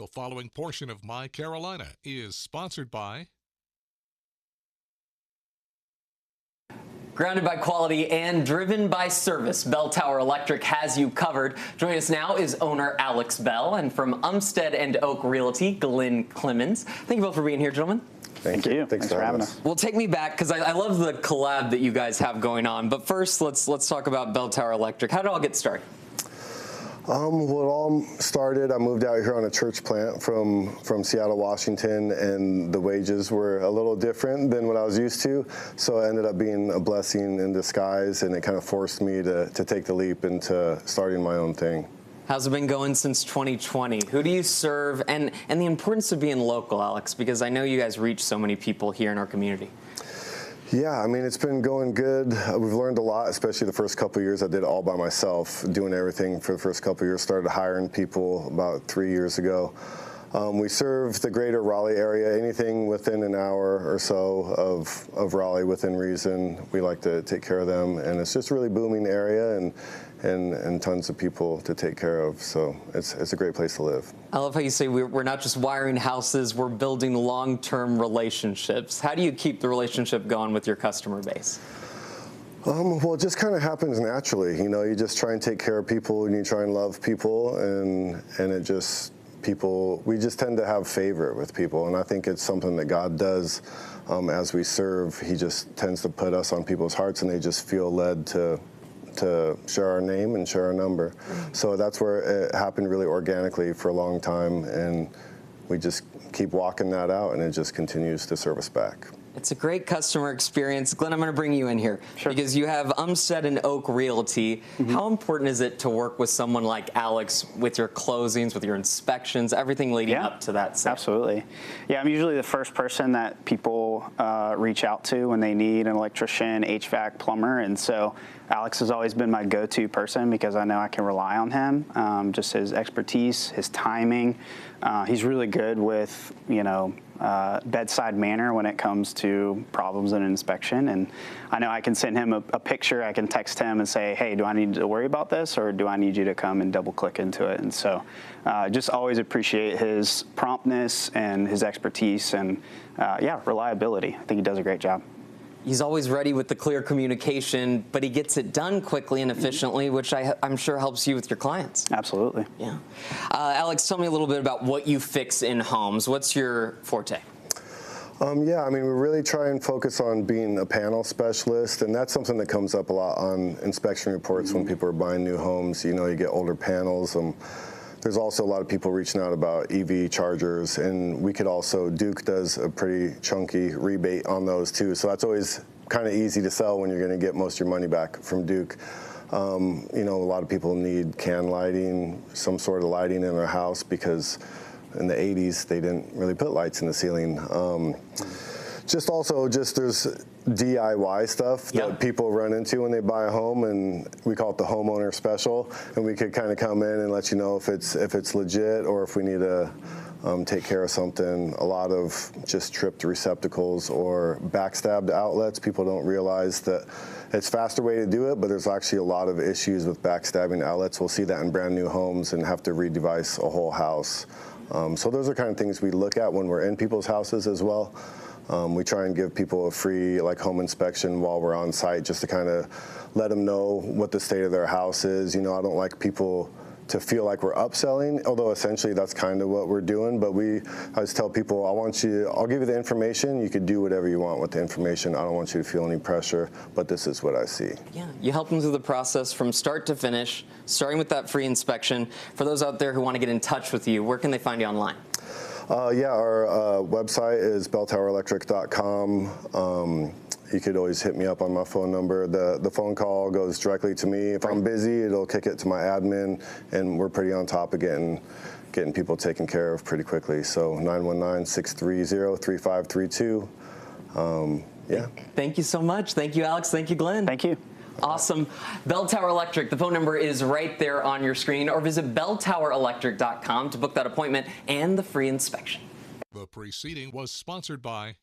The following portion of My Carolina is sponsored by Grounded by quality and driven by service, Bell Tower Electric has you covered. Joining us now is owner Alex Bell, and from Umstead and Oak Realty, Glenn Clemens. Thank you both for being here, gentlemen. Thank you. Thanks for having us. Well, take me back, because I love the collab that you guys have going on. But first, let's talk about Bell Tower Electric. How did it all get started? Well, it all started, I moved out here on a church plant from Seattle, Washington, and the wages were a little different than what I was used to. So it ended up being a blessing in disguise, and it kind of forced me to take the leap into starting my own thing. How's it been going since 2020? Who do you serve? And the importance of being local, Alex, because I know you guys reach so many people here in our community. Yeah, I mean, it's been going good. We've learned a lot, especially the first couple of years. I did it all by myself, doing everything for the first couple of years. Started hiring people about 3 years ago. We serve the greater Raleigh area, anything within an hour or so of Raleigh within reason. We like to take care of them, and it's just a really booming area and tons of people to take care of. So it's a great place to live. I love how you say we're not just wiring houses, we're building long-term relationships. How do you keep the relationship going with your customer base? Well, it just kind of happens naturally. You know, you just try and take care of people and you try and love people, and it just, we just tend to have favor with people, and I think it's something that God does as we serve. He just tends to put us on people's hearts, and they just feel led to share our name and share our number. So that's where it happened really organically for a long time, and we just keep walking that out, and it just continues to serve us back. It's a great customer experience. Glenn, I'm going to bring you in here. Sure. Because you have Umstead and Oak Realty. How important is it to work with someone like Alex with your closings, with your inspections, everything leading up to that sale? Absolutely. Yeah, I'm usually the first person that people reach out to when they need an electrician, HVAC, plumber, and so Alex has always been my go-to person because I know I can rely on him. Just his expertise, his timing. He's really good with, bedside manner when it comes to problems in an inspection. And I know I can send him a picture. I can text him and say, hey, do I need to worry about this, or do I need you to come and double click into it? And so just always appreciate his promptness and his expertise and, reliability. I think he does a great job. He's always ready with the clear communication, but he gets it done quickly and efficiently, which I'm sure helps you with your clients. Absolutely. Yeah. Alex, tell me a little bit about what you fix in homes. What's your forte? Yeah, I mean, we really try and focus on being a panel specialist, and that's something that comes up a lot on inspection reports when people are buying new homes. You know, you get older panels. There's also a lot of people reaching out about EV chargers, and we could also, Duke does a pretty chunky rebate on those too. So that's always kind of easy to sell when you're going to get most of your money back from Duke. A lot of people need can lighting, some sort of lighting in their house, because in the 80s they didn't really put lights in the ceiling. There's DIY stuff that people run into when they buy a home, and we call it the homeowner special, and we could kind of come in and let you know if it's legit or if we need to take care of something. A lot of just tripped receptacles or backstabbed outlets. People don't realize that it's a faster way to do it, but there's actually a lot of issues with backstabbing outlets. We'll see that in brand new homes and have to re-device a whole house. So those are kind of things we look at when we're in people's houses as well. We try and give people a free home inspection while we're on site, just to kind of let them know what the state of their house is. I don't like people to feel like we're upselling, although essentially that's kind of what we're doing. But I always tell people, I'll give you the information. You could do whatever you want with the information. I don't want you to feel any pressure, but this is what I see. Yeah, you help them through the process from start to finish, starting with that free inspection. For those out there who want to get in touch with you, where can they find you online? Our website is belltowerelectric.com. You could always hit me up on my phone number. The phone call goes directly to me. If I'm busy, it'll kick it to my admin, and we're pretty on top of getting people taken care of pretty quickly. So 919-630-3532. Thank you so much. Thank you, Alex. Thank you, Glenn. Thank you. Awesome. Bell Tower Electric, the phone number is right there on your screen, or visit belltowerelectric.com to book that appointment and the free inspection. The preceding was sponsored by